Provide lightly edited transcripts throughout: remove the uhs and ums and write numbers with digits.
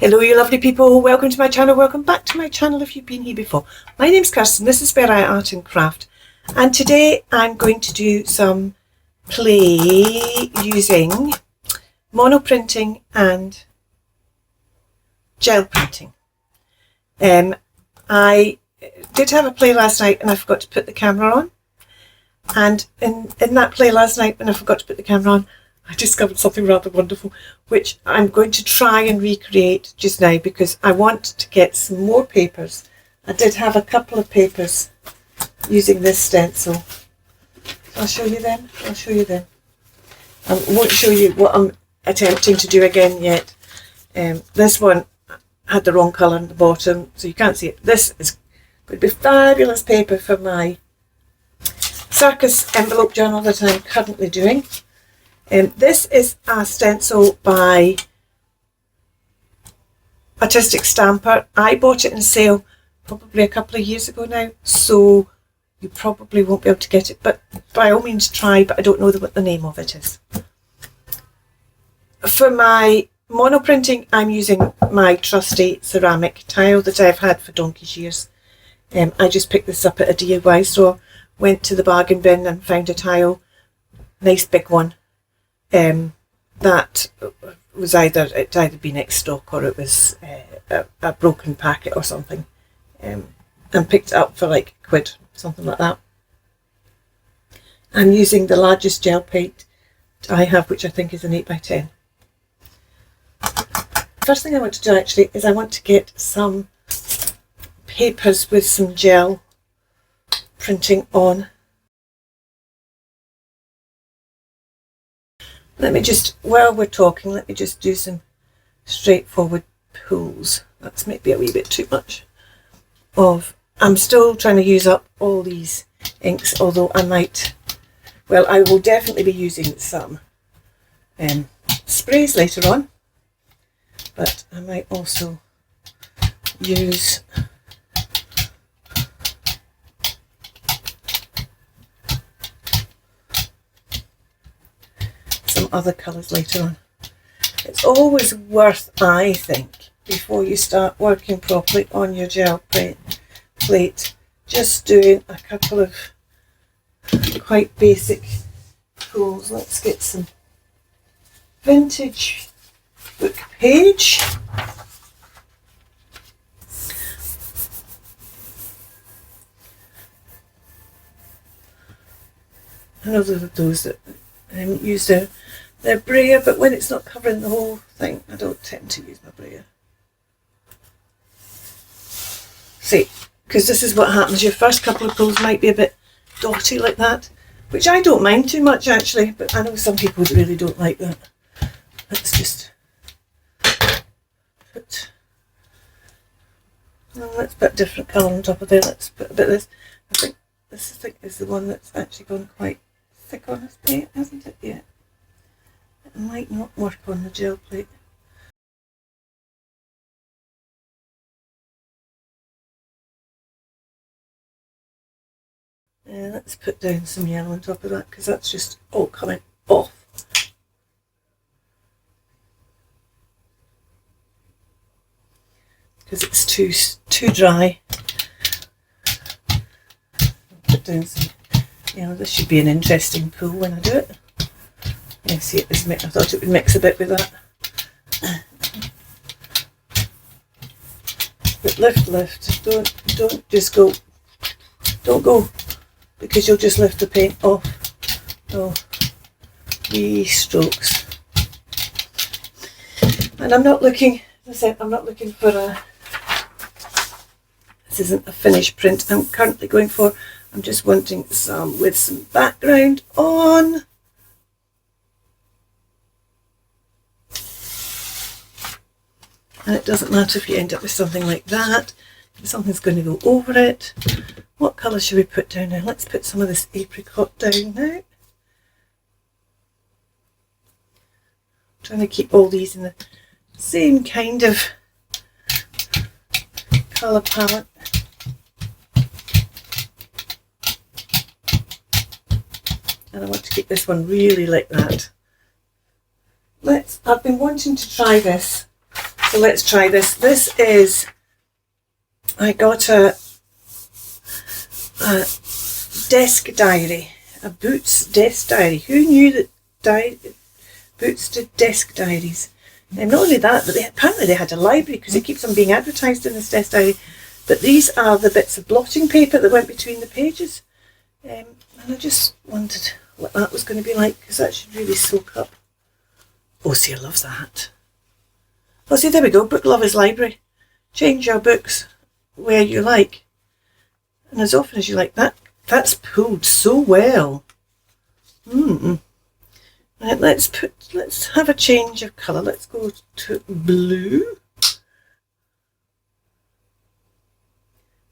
Hello you lovely people, welcome to my channel, welcome back to my channel if you've been here before. My name's Kirsten, this is where I art and craft, and today I'm going to do some play using mono printing and gel printing. I did have a play last night and I forgot to put the camera on, and in that play last night when I forgot to put the camera on, I discovered something rather wonderful, which I'm going to try and recreate just now because I want to get some more papers. I did have a couple of papers using this stencil. I'll show you them. I won't show you what I'm attempting to do again yet. This one had the wrong colour on the bottom, so you can't see it. This is going to be fabulous paper for my circus envelope journal that I'm currently doing. This is a stencil by Artistic Stamper. I bought it in sale probably a couple of years ago now, so you probably won't be able to get it, but by all means try, but I don't know what the name of it is. For my mono printing, I'm using my trusty ceramic tile that I've had for donkey's years. I just picked this up at a DIY store, went to the bargain bin and found a tile, nice big one. That was it'd either been ex stock or it was a broken packet or something, and picked it up for like a quid, something like that. I'm using the largest gel paint I have, which I think is an 8x10. First thing I want to do actually is I want to get some papers with some gel printing on. Let me just, while we're talking, let me just do some straightforward pulls. That's maybe a wee bit too much of, I'm still trying to use up all these inks, although I might, well, I will definitely be using some sprays later on, but I might also use other colours later on. It's always worth, I think, before you start working properly on your gel plate, just doing a couple of quite basic pulls. Let's get some vintage book page. I know there are those that use their brayer, but when it's not covering the whole thing, I don't tend to use my brayer. See, because this is what happens, your first couple of pulls might be a bit dotty like that, which I don't mind too much actually, but I know some people really don't like that. Let's just put, let's put a different colour on top of there. Let's put a bit of this. I think this is the one that's actually gone quite thick on this plate, hasn't it yet? It might not work on the gel plate. Let's put down some yellow on top of that because that's just all coming off. Because it's too dry. Put down some, this should be an interesting pull when I do it. Yeah, see, I thought it would mix a bit with that. But lift, don't just go, don't go, because you'll just lift the paint off. Oh, wee strokes. And I'm not looking, as I said, I'm not looking for this isn't a finished print I'm currently going for. I'm just wanting some with some background on. And it doesn't matter if you end up with something like that. Something's going to go over it. What colour should we put down now? Let's put some of this apricot down now. I'm trying to keep all these in the same kind of colour palette. And I want to keep this one really like that. I've been wanting to try this So let's try this. This is, I got a desk diary, a Boots desk diary. Who knew that Boots did desk diaries? And not only that, but apparently they had a library, because it keeps on being advertised in this desk diary. But these are the bits of blotting paper that went between the pages. And I just wondered what that was going to be like, because that should really soak up. Oh, see, I love that. Oh, see, there we go. Book Lovers Library. Change your books where you like, and as often as you like. That's pulled so well. Right, let's have a change of colour. Let's go to blue.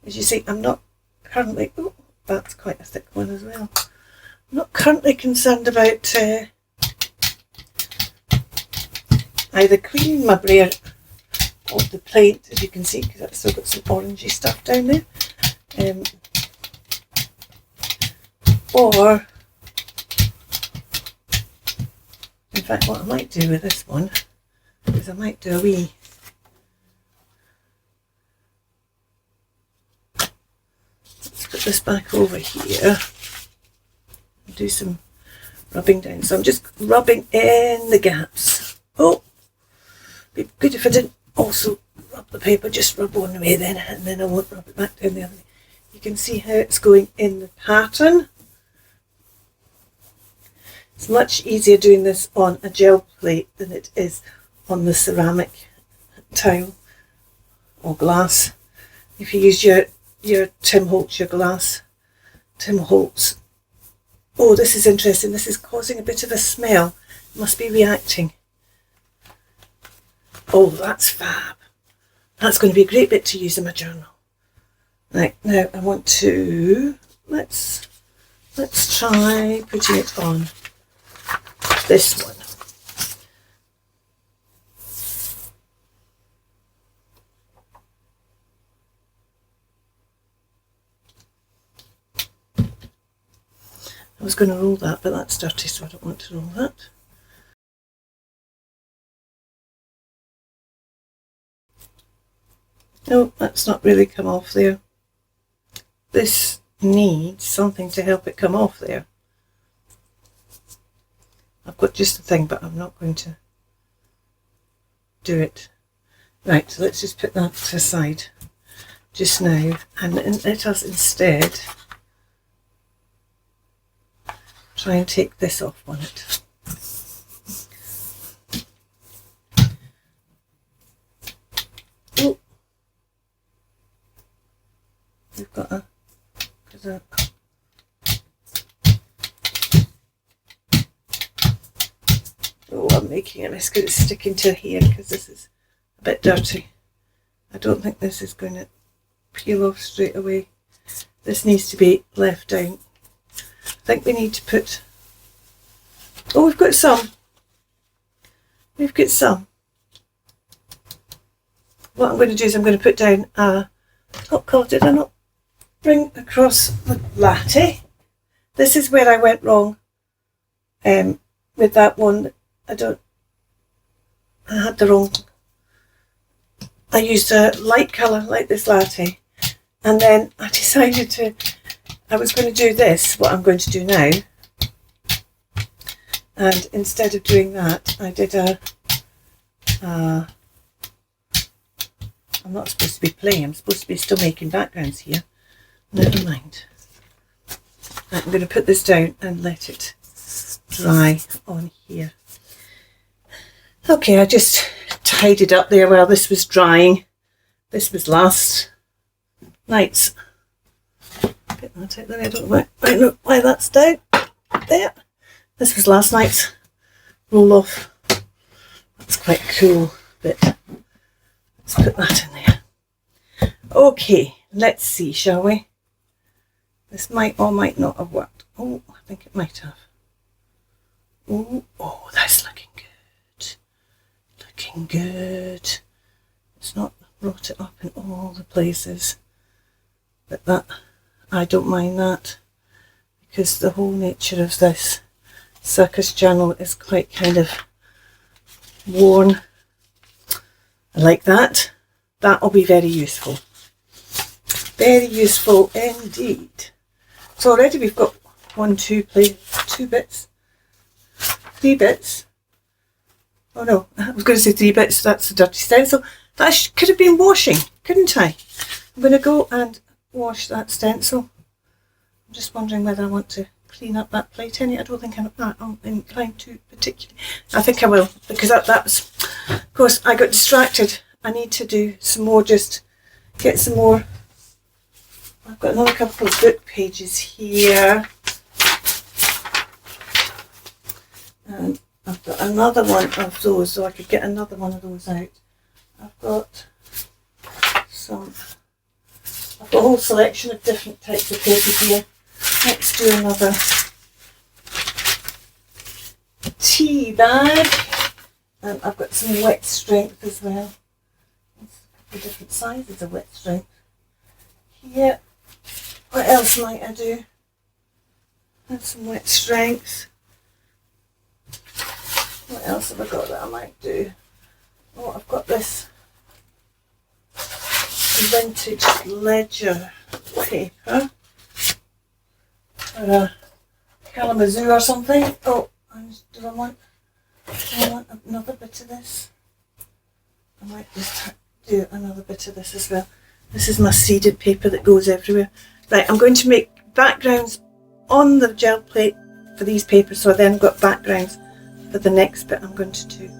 As you see, I'm not currently, oh, that's quite a thick one as well. I'm not currently concerned about either cleaning my brayer or the plate, as you can see, because I've still got some orangey stuff down there. Or, in fact, what I might do with this one is I might do a wee, let's put this back over here and do some rubbing down. So I'm just rubbing in the gaps. Oh, be good if I didn't also rub the paper, just rub one way then, and then I won't rub it back down the other way. You can see how it's going in the pattern. It's much easier doing this on a gel plate than it is on the ceramic tile or glass. If you use your Tim Holtz, your glass Tim Holtz. Oh, this is interesting. This is causing a bit of a smell. It must be reacting. Oh, that's fab. That's going to be a great bit to use in my journal. Right, now I want to, let's try putting it on this one. I was going to roll that, but that's dirty, so I don't want to roll that. No, that's not really come off there. This needs something to help it come off there. I've got just the thing, but I'm not going to do it. Right, so let's just put that to the side just now, and let us instead try and take this off on it. Oh, we've got a oh, I'm making a mess because it's sticking to here because this is a bit dirty. I don't think this is going to peel off straight away. This needs to be left down. I think we need to put, oh, we've got some. We've got some. What I'm going to do is I'm going to put down a top coat. Did I not bring across the latte? This is where I went wrong with that one. I had the wrong, I used a light colour like this latte, and then I decided I was going to do this, what I'm going to do now, and instead of doing that I did I'm not supposed to be playing, I'm supposed to be still making backgrounds here. Never mind. I'm going to put this down and let it dry on here. Okay, I just tidied up there while this was drying. This was last night's. Get that out there. I don't know why that's down there. This was last night's roll off. That's quite a cool bit. Let's put that in there. Okay, let's see, shall we? This might or might not have worked. Oh, I think it might have. Oh, that's looking good. Looking good. It's not brought it up in all the places. But that, I don't mind that. Because the whole nature of this circus journal is quite kind of worn. like that. That'll be very useful. Very useful indeed. So already we've got 2 bits, 3 bits. Oh no, I was going to say 3 bits, that's the dirty stencil. That could have been washing, couldn't I? I'm going to go and wash that stencil. I'm just wondering whether I want to clean up that plate any. I don't think I'm inclined to particularly. I think I will, because that's, of course, I got distracted. I need to do some more, just get some more. I've got another couple of book pages here. And I've got another one of those, so I could get another one of those out. I've got a whole selection of different types of paper here. Let's do another tea bag. And I've got some wet strength as well. There's a couple of different sizes of wet strength. Here, what else might I do? Have some wet strength. What else have I got that I might do? Oh, I've got this vintage ledger paper or a Kalamazoo or something. Oh, do I want another bit of this? I might just do another bit of this as well. This is my seeded paper that goes everywhere. Right, I'm going to make backgrounds on the gel plate for these papers, so I then got backgrounds for the next bit I'm going to do.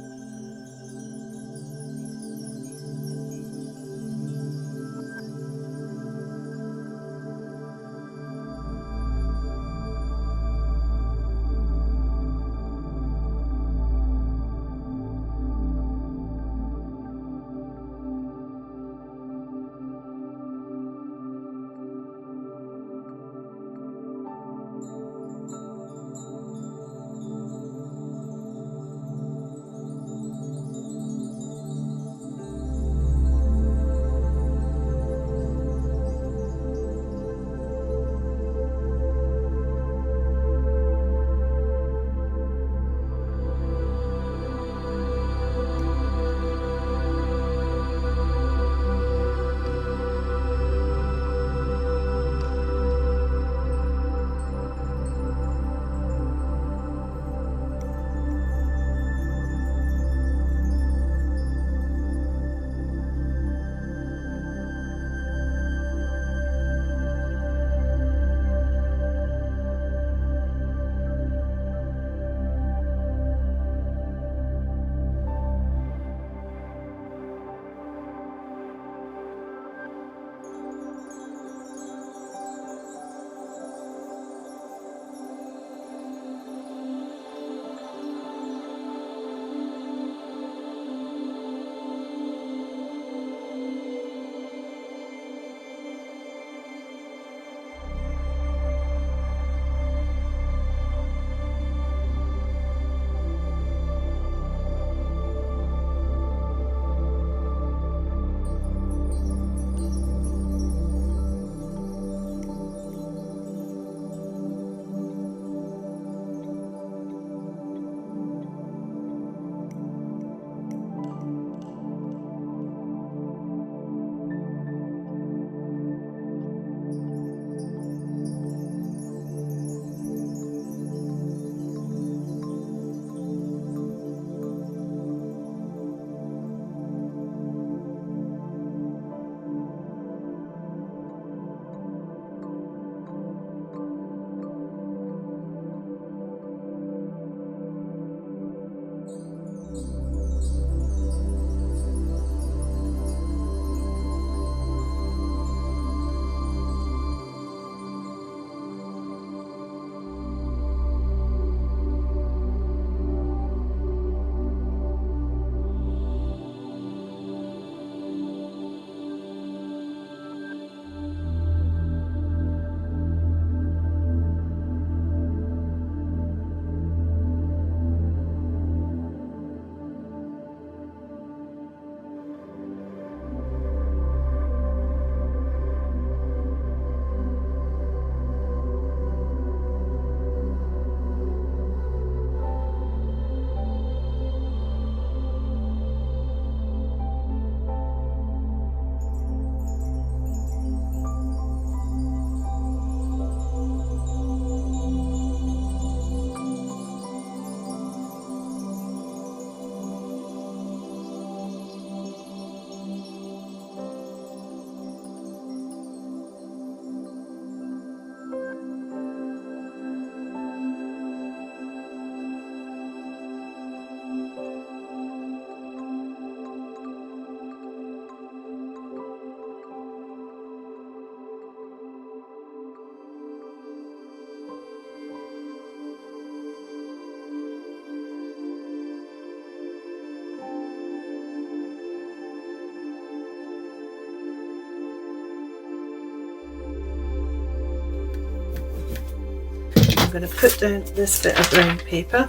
I'm going to put down this bit of brown paper,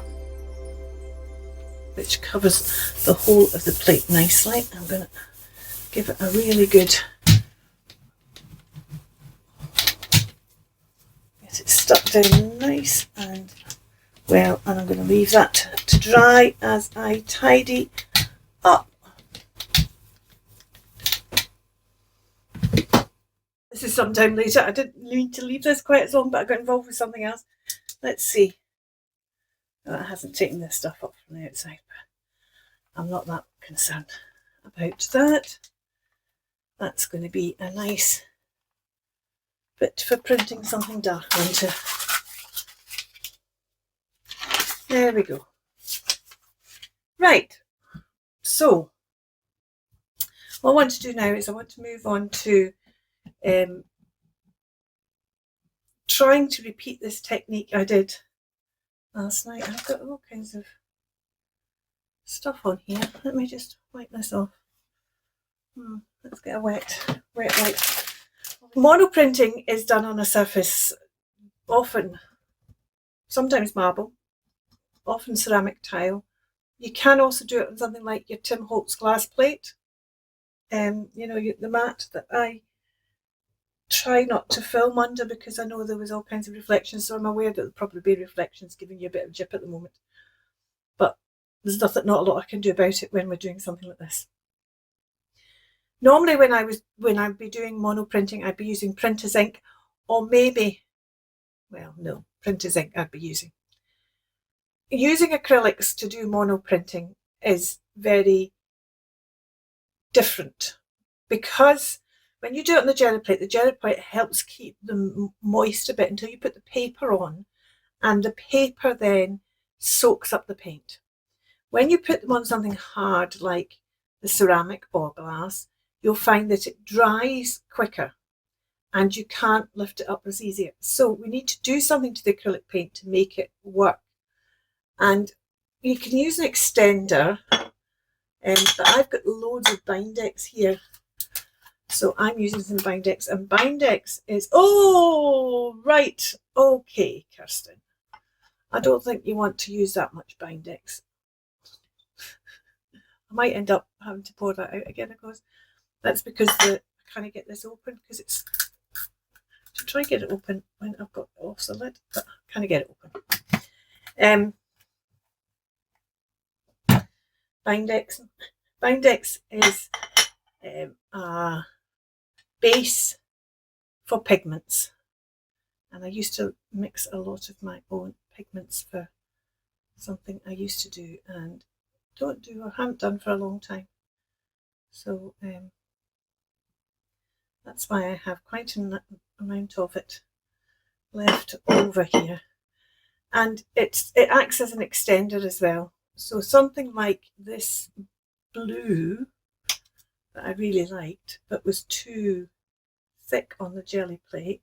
which covers the whole of the plate nicely. I'm going to give it a really good, get it stuck down nice and well, and I'm going to leave that to dry as I tidy up. This is sometime later. I didn't need to leave this quite as long, but I got involved with something else. Let's see. Oh, it hasn't taken this stuff up from the outside, but I'm not that concerned about that. That's going to be a nice bit for printing something dark onto. There we go. Right, so what I want to do now is I want to move on to trying to repeat this technique I did last night. I've got all kinds of stuff on here. Let me just wipe this off. Let's get a wet wipe. Mono printing is done on a surface, often, sometimes marble, often ceramic tile. You can also do it on something like your Tim Holtz glass plate. You know, the mat that I try not to film under because I know there was all kinds of reflections, so I'm aware that there'll probably be reflections giving you a bit of jip at the moment. But there's not a lot I can do about it when we're doing something like this. Normally when I'd be doing mono printing, I'd be using printer's ink, or maybe, well, no, printer's ink I'd be using. Using acrylics to do mono printing is very different because when you do it on the jelly plate helps keep them moist a bit until you put the paper on, and the paper then soaks up the paint. When you put them on something hard like the ceramic or glass, you'll find that it dries quicker and you can't lift it up as easy. So we need to do something to the acrylic paint to make it work. And you can use an extender, but I've got loads of Bindex here. So I'm using some Bindex, and Bindex is, oh, right, okay, Kirsten. I don't think you want to use that much Bindex. I might end up having to pour that out again, of course. That's because I can't get this open, because it's, to try and get it open when I've got it off the lid, but I can't get it open. Bindex is a base for pigments, and I used to mix a lot of my own pigments for something I used to do and haven't done for a long time. So that's why I have quite an amount of it left over here, and it acts as an extender as well. So something like this blue that I really liked but was too thick on the jelly plate,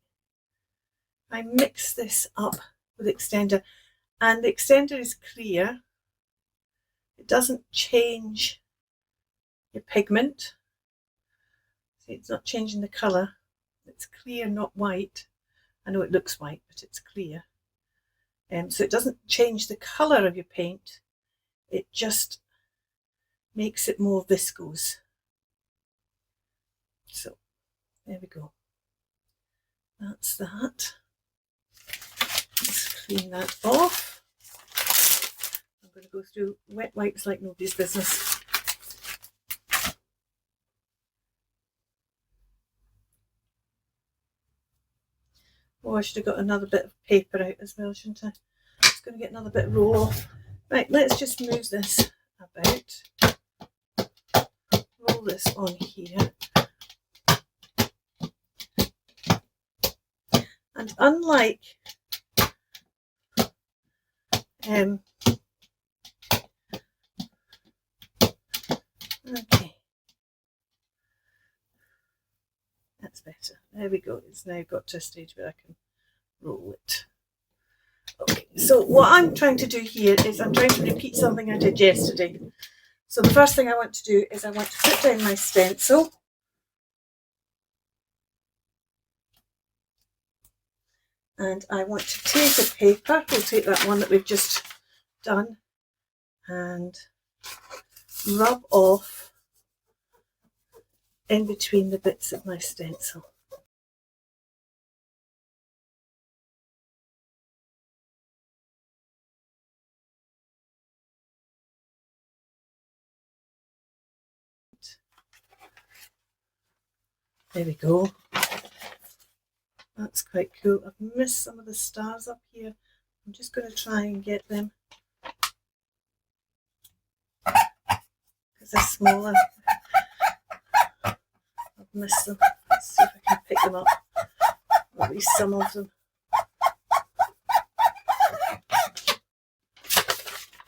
I mix this up with extender, and the extender is clear. It doesn't change your pigment. See, it's not changing the colour. It's clear, not white. I know it looks white, but it's clear. So it doesn't change the colour of your paint. It just makes it more viscose. So there we go. That's that. Let's clean that off. I'm going to go through wet wipes like nobody's business. Oh, I should have got another bit of paper out as well, shouldn't I? Just going to get another bit of roll off. Right, let's just move this about. Roll this on here. And unlike okay, that's better. There we go. It's now got to a stage where I can roll it. Okay, so what I'm trying to do here is I'm trying to repeat something I did yesterday. So the first thing I want to do is I want to put down my stencil. And I want to take a paper, we'll take that one that we've just done, and rub off in between the bits of my stencil. There we go. That's quite cool. I've missed some of the stars up here. I'm just going to try and get them because they're smaller. I've missed them. Let's see if I can pick them up. At least some of them.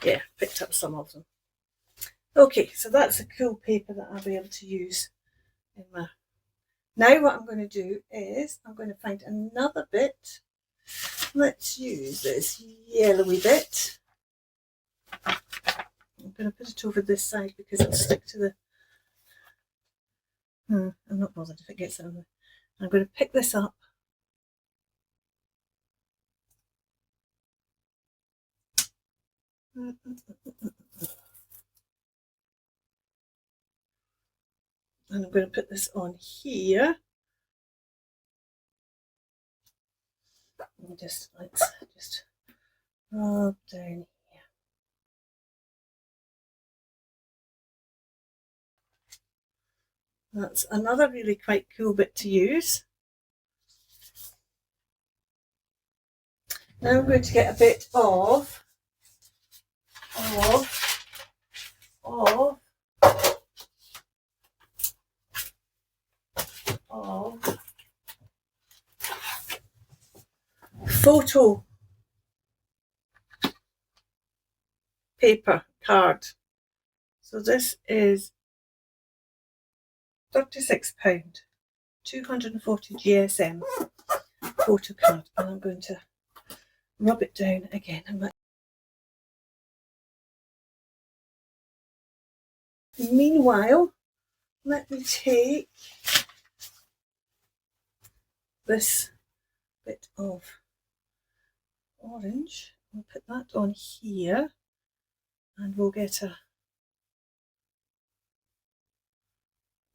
Yeah, picked up some of them. Okay, so that's a cool paper that I'll be able to use in my... Now what I'm going to do is I'm going to find another bit. Let's use this yellowy bit. I'm going to put it over this side because it'll stick to the... I'm not bothered if it gets on there. I'm going to pick this up. And I'm going to put this on here. And let's just rub down here. That's another really quite cool bit to use. Now I'm going to get a bit of photo paper card. So this is £36, 240 GSM photo card, and I'm going to rub it down again. Meanwhile, let me take this bit of orange, we'll put that on here, and we'll get a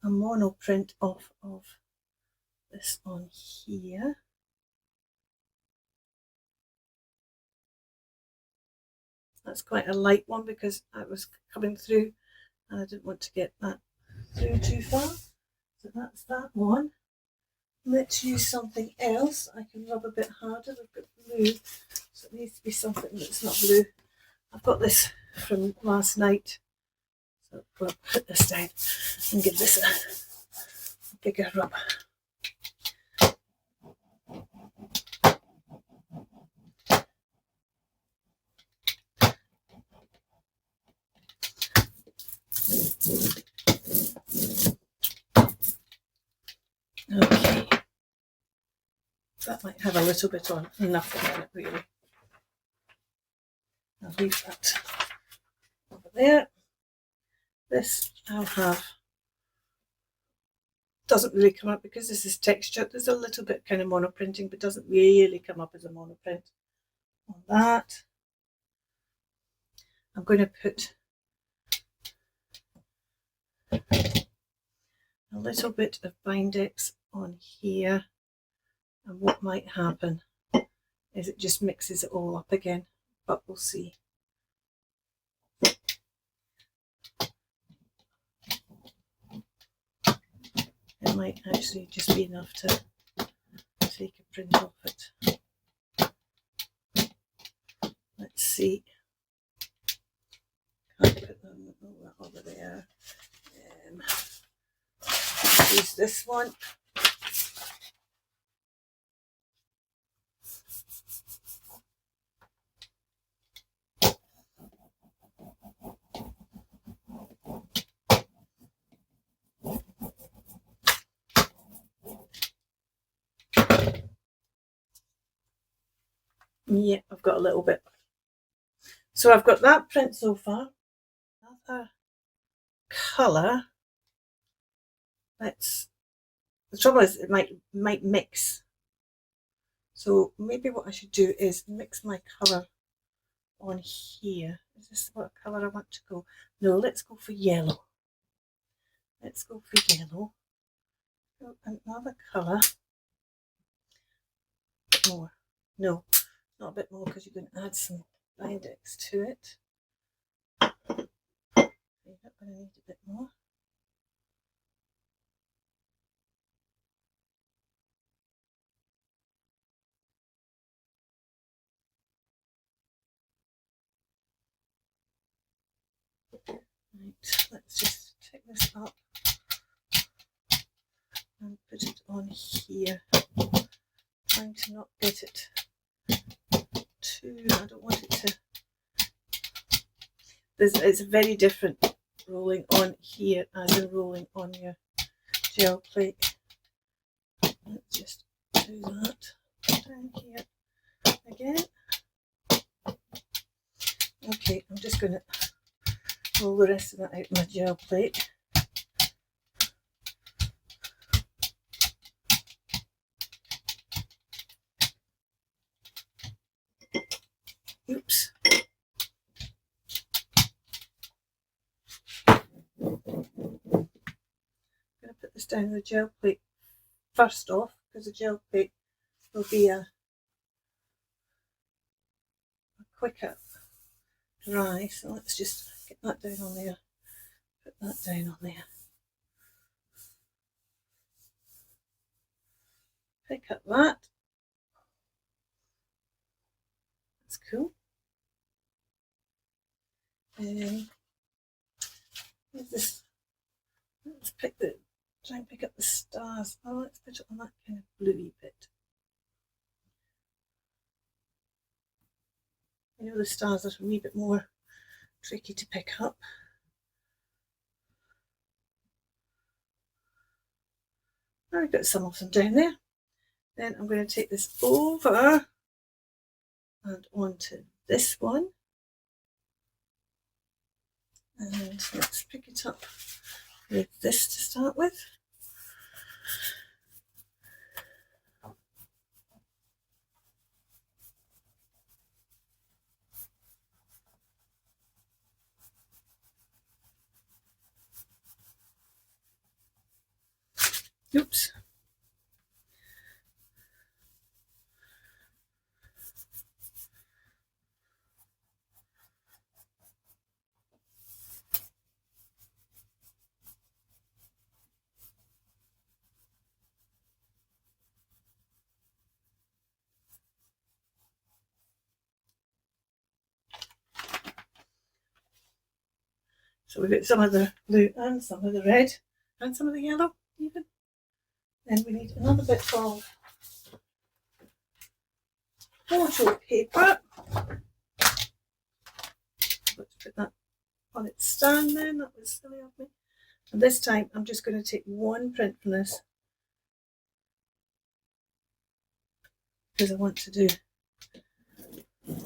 mono print off of this on here. That's quite a light one because I was coming through and I didn't want to get that through too far. So that's that one. Let's use something else. I can rub a bit harder. I've got blue, so it needs to be something that's not blue. I've got this from last night. So we'll put this down and give this a bigger rub. Okay, that might have a little bit on, nothing on it really. I'll leave that over there. This I'll have, doesn't really come up because this is texture. There's a little bit kind of monoprinting, but doesn't really come up as a monoprint on that. I'm going to put a little bit of Bindex on here, and what might happen is it just mixes it all up again, but we'll see. It might actually just be enough to take a print off it. Let's see. Can't put them over there. Use this one. Yeah, I've got a little bit. So I've got that print so far. Another colour. The trouble is it might mix. So maybe what I should do is mix my colour on here. Is this what colour I want to go? No, let's go for yellow. Let's go for yellow. Another colour. A bit more. No, not a bit more because you're going to add some index to it. You're not going to need a bit more. Right, let's just take this up and put it on here. Trying to not get it too, I don't want it to, it's very different rolling on here as in rolling on your gel plate. Let's just do that down here again. Okay, I'm just going to roll the rest of that out my gel plate. Oops. I'm going to put this down the gel plate first off because the gel plate will be a quicker dry. So let's just get that down on there. Put that down on there. Pick up that. That's cool. This. Let's try and pick up the stars. Oh, let's put it on that kind of bluey bit. You know, the stars are a wee bit more tricky to pick up. I've got some of them down there. Then I'm going to take this over and onto this one. And let's pick it up with this to start with. Oops. So we've got some of the blue and some of the red and some of the yellow even. Then we need another bit of photo paper. Let's put that on its stand then, that was silly of me. And this time I'm just going to take one print from this because I want to do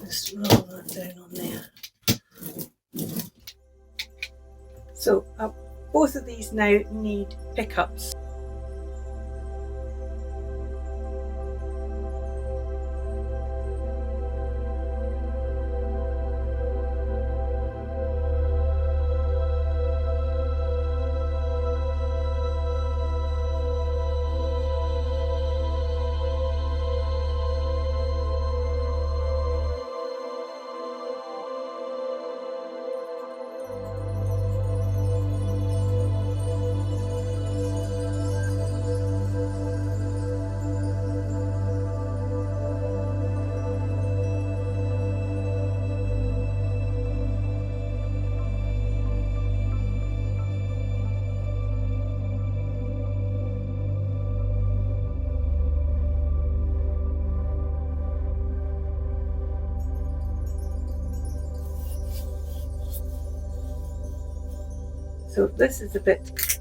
just roll that down on there. So both of these now need pickups. So this is the bit,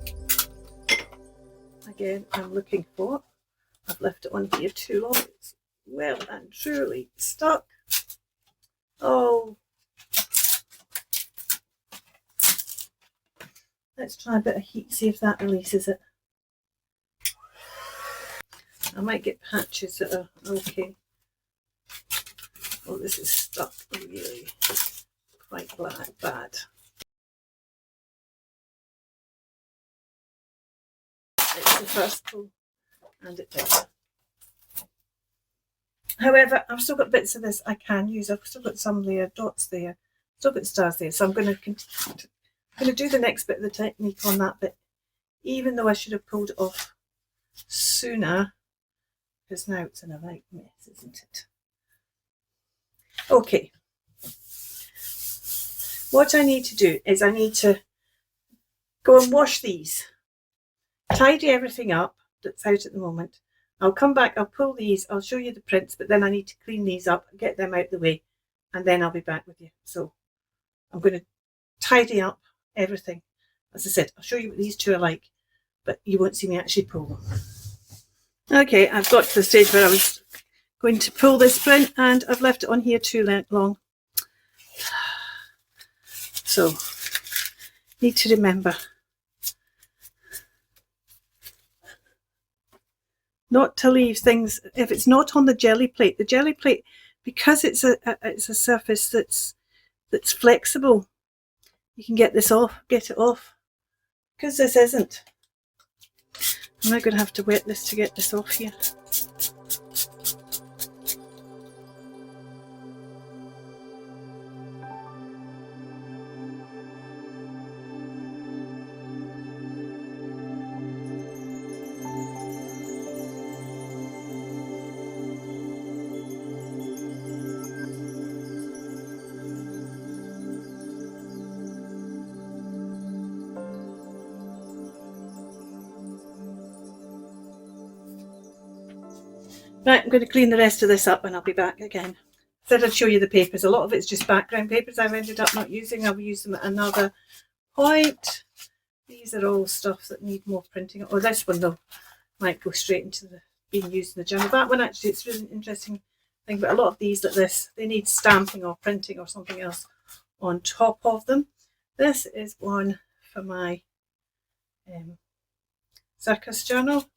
again, I'm looking for. I've left it on here too long. It's well and truly stuck. Oh, let's try a bit of heat, see if that releases it. I might get patches that are okay. Oh, this is stuck really quite bad. It's the first pull, and it did. However, I've still got bits of this I can use. I've still got some there, dots there, still got stars there. So I'm going to do the next bit of the technique on that bit, even though I should have pulled it off sooner, because now it's in a right mess, isn't it? Okay. What I need to do is I need to go and wash these, tidy everything up that's out at the moment. I'll come back, I'll pull these, I'll show you the prints, but then I need to clean these up, get them out of the way, and then I'll be back with you. So I'm going to tidy up everything. As I said, I'll show you what these two are like, but you won't see me actually pull them. Okay, I've got to the stage where I was going to pull this print and I've left it on here too long. So, need to remember not to leave things, if it's not on the Gelli plate, because it's a surface that's flexible, you can get it off. Because this isn't. I'm now going to have to wet this to get this off here. Right, I'm going to clean the rest of this up and I'll be back again. Said I'd show you the papers. A lot of it's just background papers I've ended up not using. I'll use them at another point. These are all stuff that need more printing. Oh, this one though might go straight into the being used in the journal. That one actually, it's really interesting thing, but a lot of these like this, they need stamping or printing or something else on top of them. This is one for my circus journal.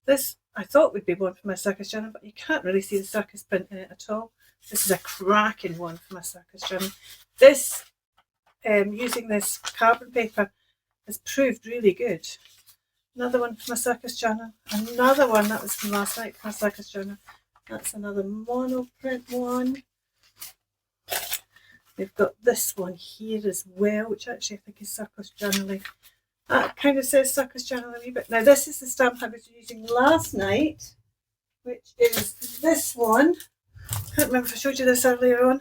This I thought would be one for my circus journal, but you can't really see the circus print in it at all. This is a cracking one for my circus journal. This, using this carbon paper, has proved really good. Another one for my circus journal. Another one, that was from last night for my circus journal. That's another monoprint one. We've got this one here as well, which actually I think is circus journaling. That kind of says circus journal a wee bit. Now this is the stamp I was using last night, which is this one. Can't remember if I showed you this earlier on.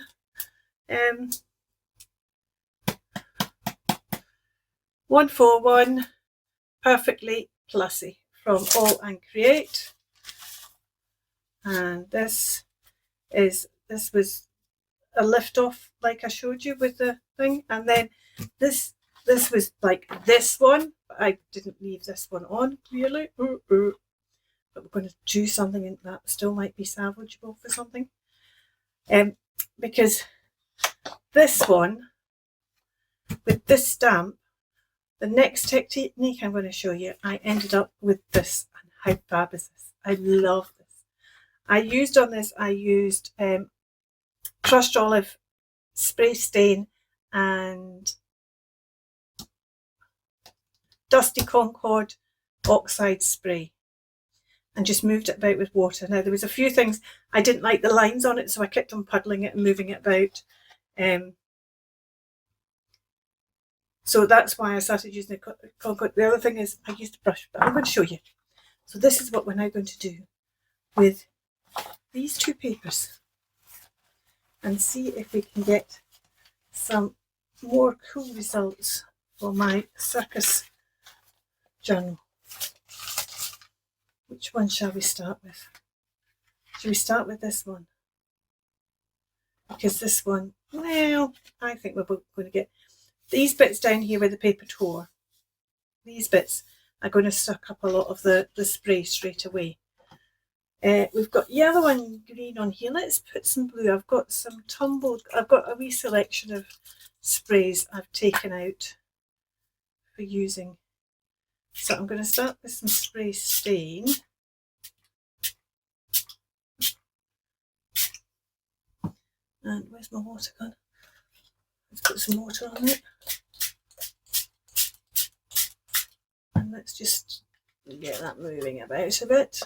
141 Perfectly Plussy from All and Create. And this was a lift off like I showed you with the thing, and then this was like this one, but I didn't leave this one on clearly. But we're going to do something in that still might be salvageable for something. Because this one with this stamp, the next technique I'm going to show you, I ended up with this, and how fab is this? I love this. I used crushed olive spray stain and Dusty Concord oxide spray, and just moved it about with water. Now there was a few things I didn't like the lines on it, so I kept on puddling it and moving it about. So that's why I started using the Concord. The other thing is I used a brush, but I'm going to show you. So this is what we're now going to do with these two papers and see if we can get some more cool results for my circus journal. Which one shall we start with? Shall we start with this one? Because this one, well, I think we're both going to get these bits down here where the paper tore. These bits are going to suck up a lot of the spray straight away. We've got yellow and green on here. Let's put some blue. I've got a wee selection of sprays I've taken out for using. So I'm going to start with some spray stain. And where's my water gone? Let's put some water on it. And let's just get that moving about a bit.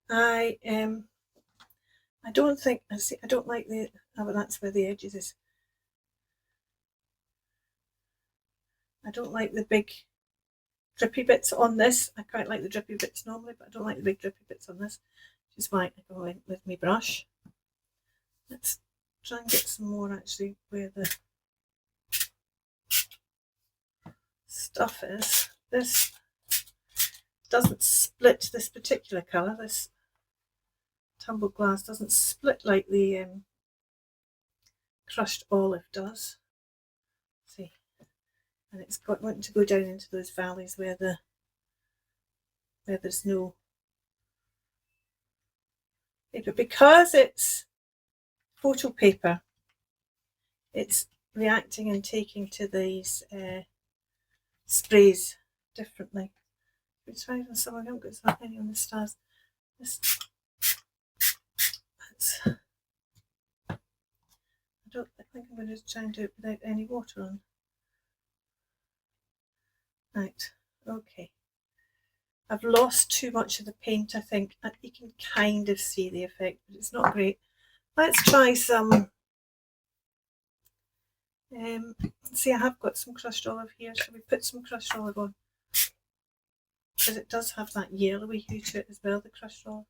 I don't think, I don't like the, oh, that's where the edges is. I don't like the big drippy bits on this. I quite like the drippy bits normally, but I don't like the big drippy bits on this, which is why I go in with my brush. Let's try and get some more actually where the stuff is. This doesn't split, this particular colour, this tumbled glass doesn't split like the crushed olive does. See, and it's wanting to go down into those valleys where there's no paper. Because it's photo paper, it's reacting and taking to these sprays differently. We tried on some, I haven't got that many on the stars. I think I'm going to try and do it without any water on. Right, okay. I've lost too much of the paint, I think. You can kind of see the effect, but it's not great. Let's try some. See, I have got some crushed olive here, so we put some crushed olive on. Because it does have that yellowy hue to it as well, the crushed olive,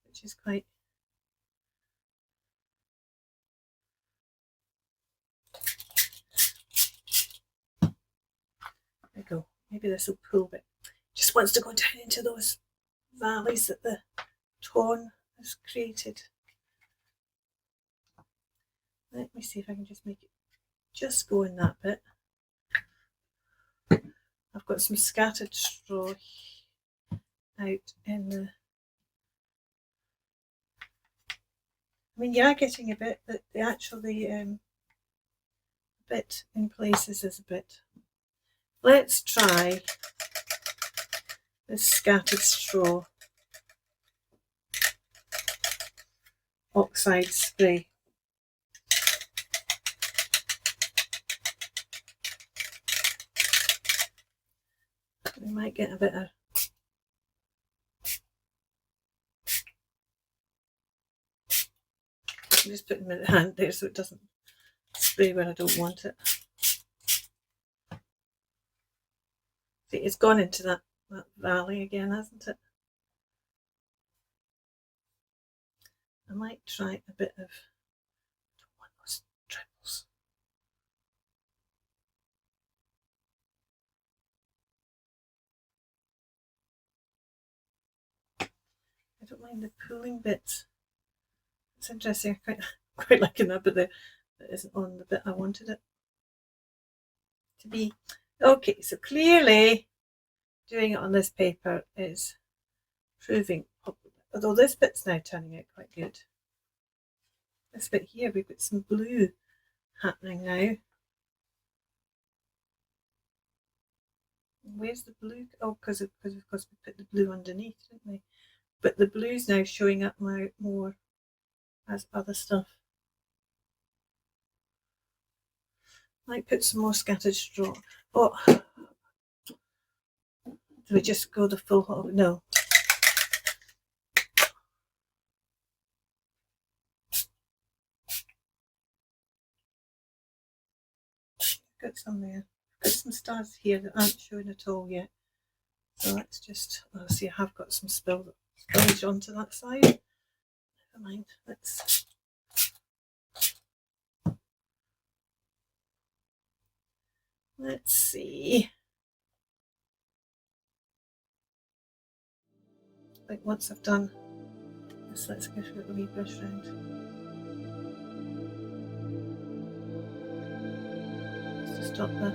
which is quite. There we go. Maybe this will pull a bit. Just wants to go down into those valleys that the tone has created. Let me see if I can just make it just go in that bit. I've got some scattered straw out in the. I mean, you are getting a bit, but the bit in places is a bit. Let's try this scattered straw oxide spray. We might get a bit of I'm just putting my hand there so it doesn't spray where I don't want it. See, it's gone into that valley again, hasn't it? I might try a bit of, I don't want those triples. I don't mind the pooling bits. It's interesting, I quite liking that, but it isn't on the bit I wanted it to be. Okay, so clearly doing it on this paper is proving, although this bit's now turning out quite good. This bit here, we've got some blue happening now. Where's the blue? Oh, because of course we put the blue underneath, didn't we? But the blue's now showing up more as other stuff. Might put some more scattered straw. Oh, do we just go the full hog? No. Got some there. Got some stars here that aren't showing at all yet. So let's just, oh, see, I have got some spillage onto that side. Never mind. Let's see. Like once I've done this, let's give it a wee brush round. Just to stop the.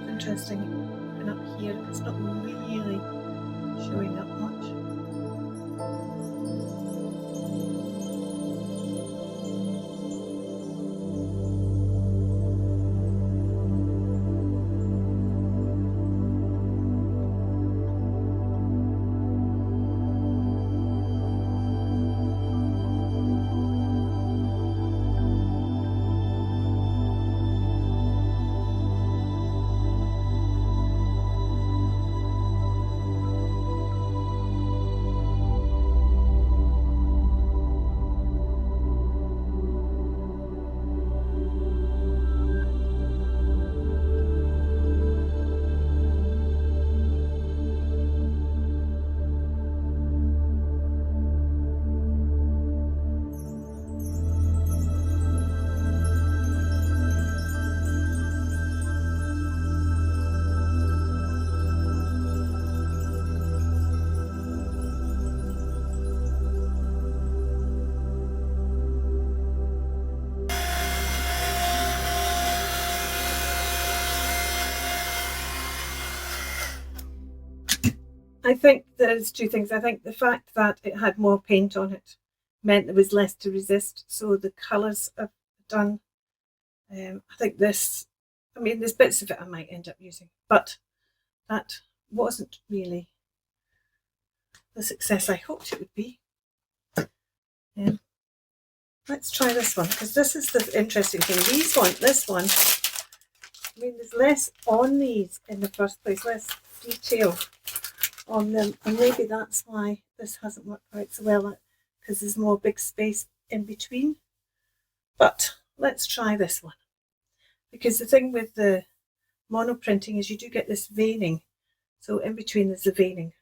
It's interesting, looking up here, it's not really showing up much. I think there's two things. I think the fact that it had more paint on it meant there was less to resist, so the colours have done. I think this, I mean, there's bits of it I might end up using, but that wasn't really the success I hoped it would be. Let's try this one, because this is the interesting thing. This one, I mean, there's less on these in the first place, less detail on them, and maybe that's why this hasn't worked quite so well, because there's more big space in between. But let's try this one, because the thing with the mono printing is you do get this veining, so in between there's the veining.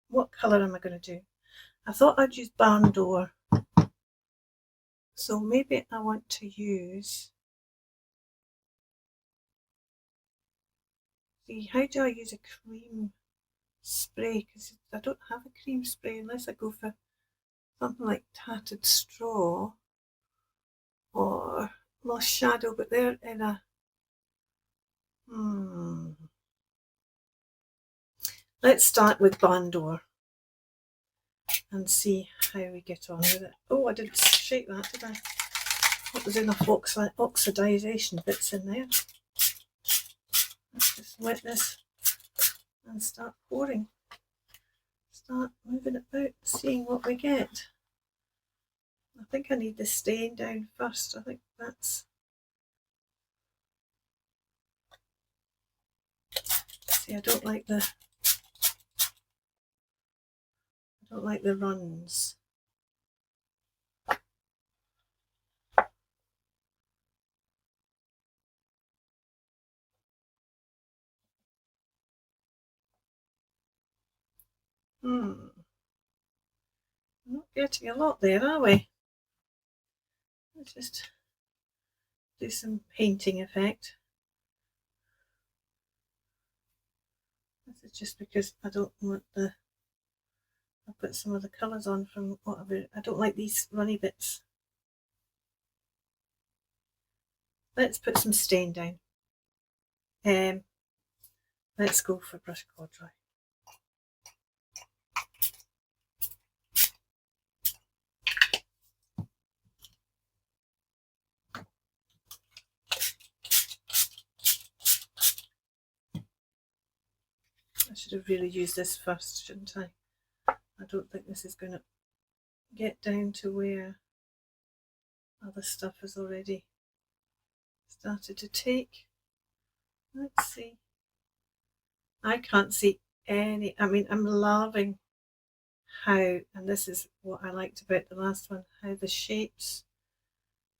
What colour am I going to do? I thought I'd use barn door, so maybe I want to use, see, how do I use a cream spray? Because I don't have a cream spray unless I go for something like tattered straw or lost shadow, but they're in a let's start with barn door and see how we get on with it. Oh, I didn't shake that, did I? What was enough oxidization bits in there. Let's just wet this and start pouring. Start moving it about, seeing what we get. I think I need the stain down first. I think that's, see, I don't like the runs. Not getting a lot there, are we? Let's just do some painting effect. This is just because I don't want the, I'll put some of the colours on from whatever, I don't like these runny bits. Let's put some stain down. Let's go for brush corduroy. I should have really used this first, shouldn't I? I don't think this is going to get down to where other stuff has already started to take. Let's see. I can't see any, I mean, I'm loving how, and this is what I liked about the last one, how the shapes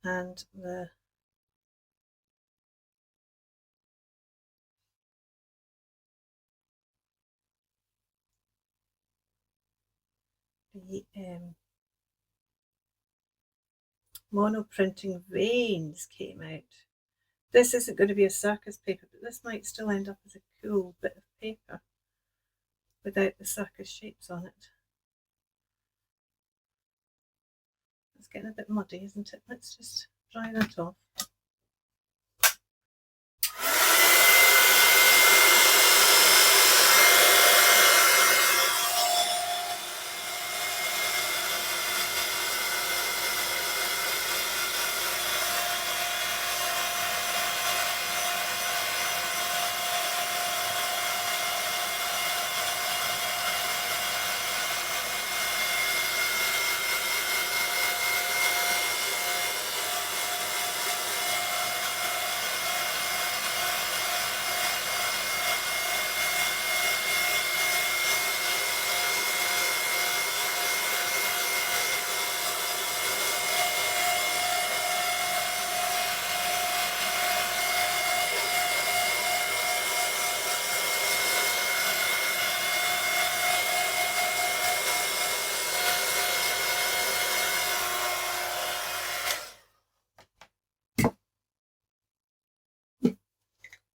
and the mono printing veins came out. This isn't going to be a circus paper, but this might still end up as a cool bit of paper without the circus shapes on it. It's getting a bit muddy, isn't it? Let's just dry that off.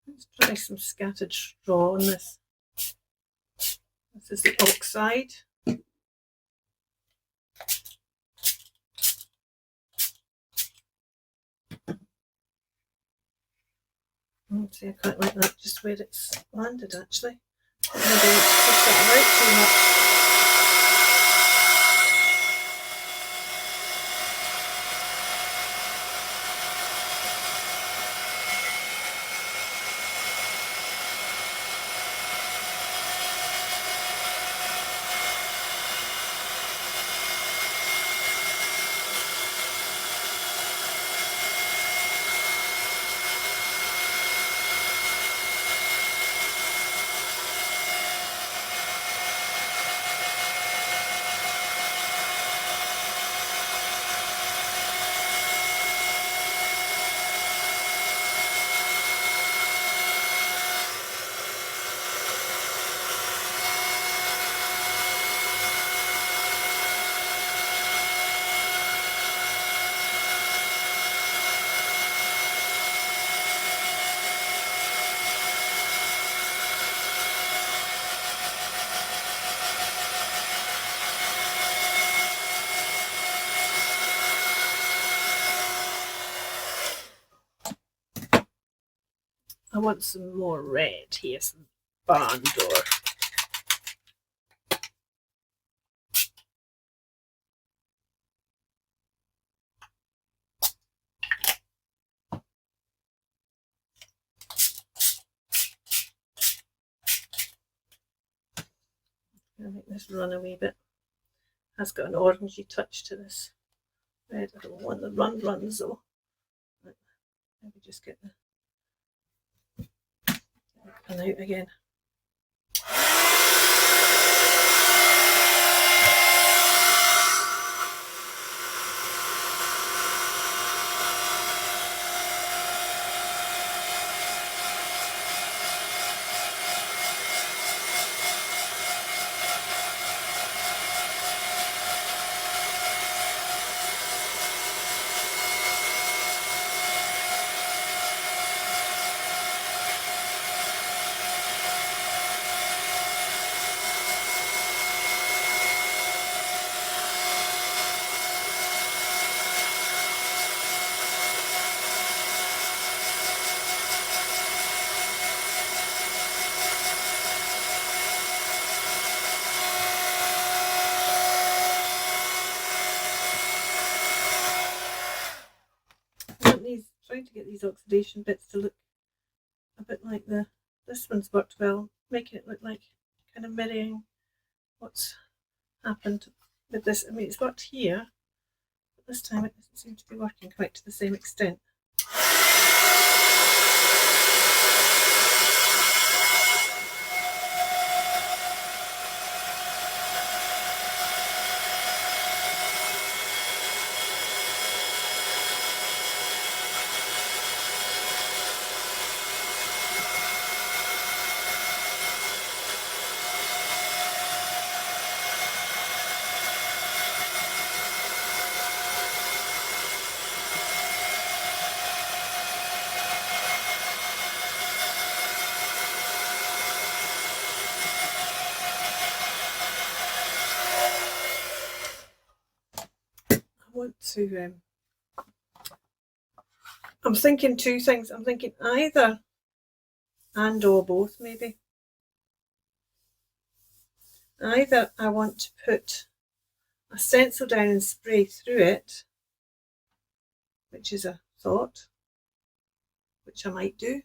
Let's try some scattered straw on this. This is the oxide. See, I quite like that, just where it's landed actually. Maybe push that out too much. I want some more red here, some barn door. I'll make this run a wee bit. Has got an orangey touch to this red. I don't want the runs though. Maybe just get the pan out again. Trying to get these oxidation bits to look a bit like this one's worked well, making it look like kind of mirroring what's happened with this. I mean, it's worked here, but this time it doesn't seem to be working quite to the same extent. I'm thinking two things. I'm thinking either and or both maybe. Either I want to put a stencil down and spray through it, which is a thought, which I might do.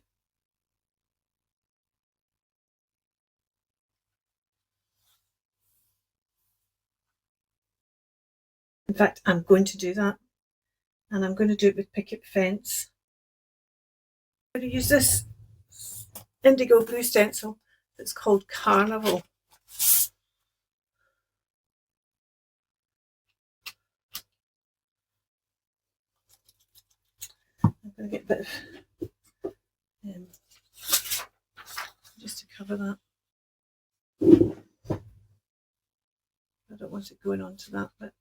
In fact, I'm going to do that, and I'm going to do it with picket fence. I'm going to use this indigo blue stencil that's called Carnival. I'm going to get a bit of just to cover that. I don't want it going on to that bit.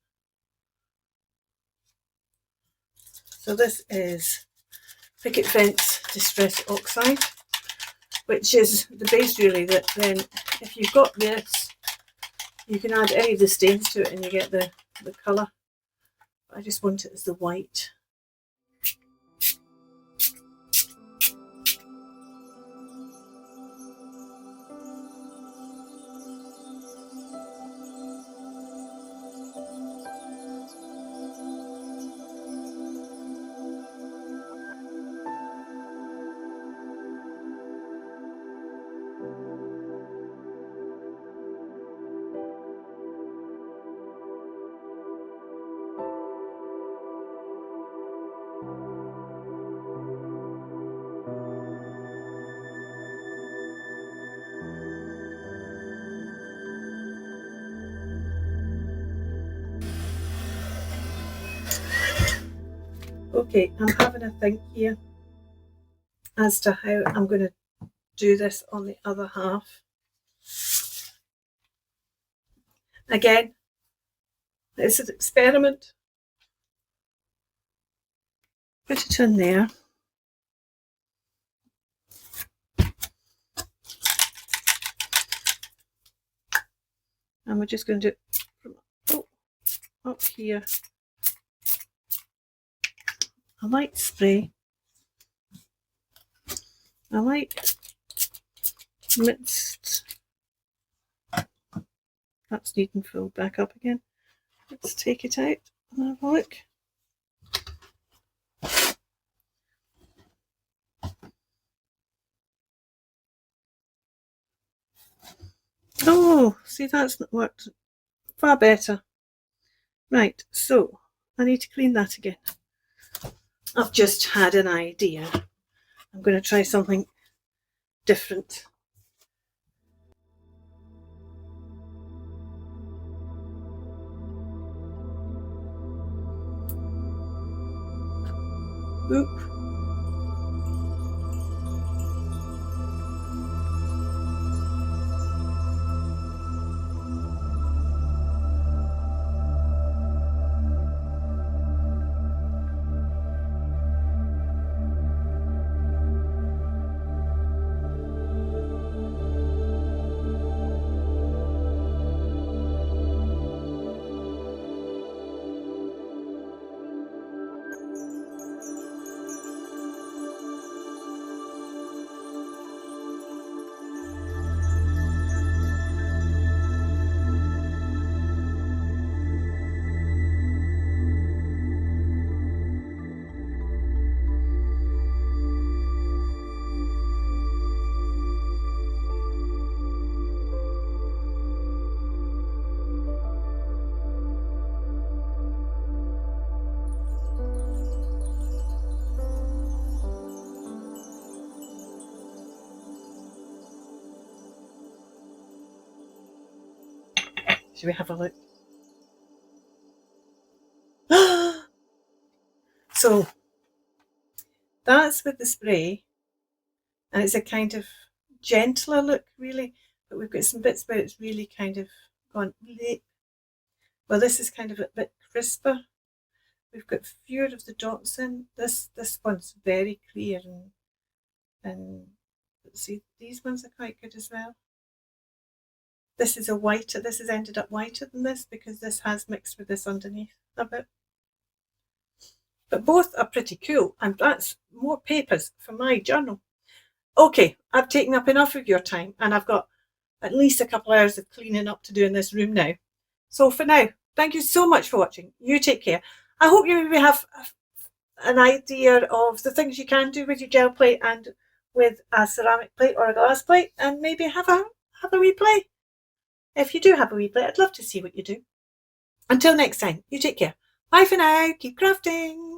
So this is picket fence distress oxide, which is the base really, that then if you've got this, you can add any of the stains to it and you get the colour. I just want it as the white. Okay, I'm having a think here as to how I'm going to do this on the other half. Again, it's an experiment. Put it in there. And we're just going to do it from up here. A light spray. A light mixed. That's needing filled back up again. Let's take it out and have a look. Oh, see, that's not worked. Far better. Right, so I need to clean that again. I've just had an idea. I'm going to try something different. Oop. Should we have a look? So that's with the spray, and it's a kind of gentler look really, but we've got some bits where it's really kind of gone, well, this is kind of a bit crisper. We've got fewer of the dots in. This one's very clear, and see, these ones are quite good as well. This is a whiter, this has ended up whiter than this because this has mixed with this underneath a bit. But both are pretty cool, and that's more papers for my journal. Okay, I've taken up enough of your time, and I've got at least a couple hours of cleaning up to do in this room now. So for now, thank you so much for watching. You take care. I hope you maybe have an idea of the things you can do with your gel plate and with a ceramic plate or a glass plate, and maybe have a wee play. If you do have a wee play, I'd love to see what you do. Until next time, you take care. Bye for now. Keep crafting.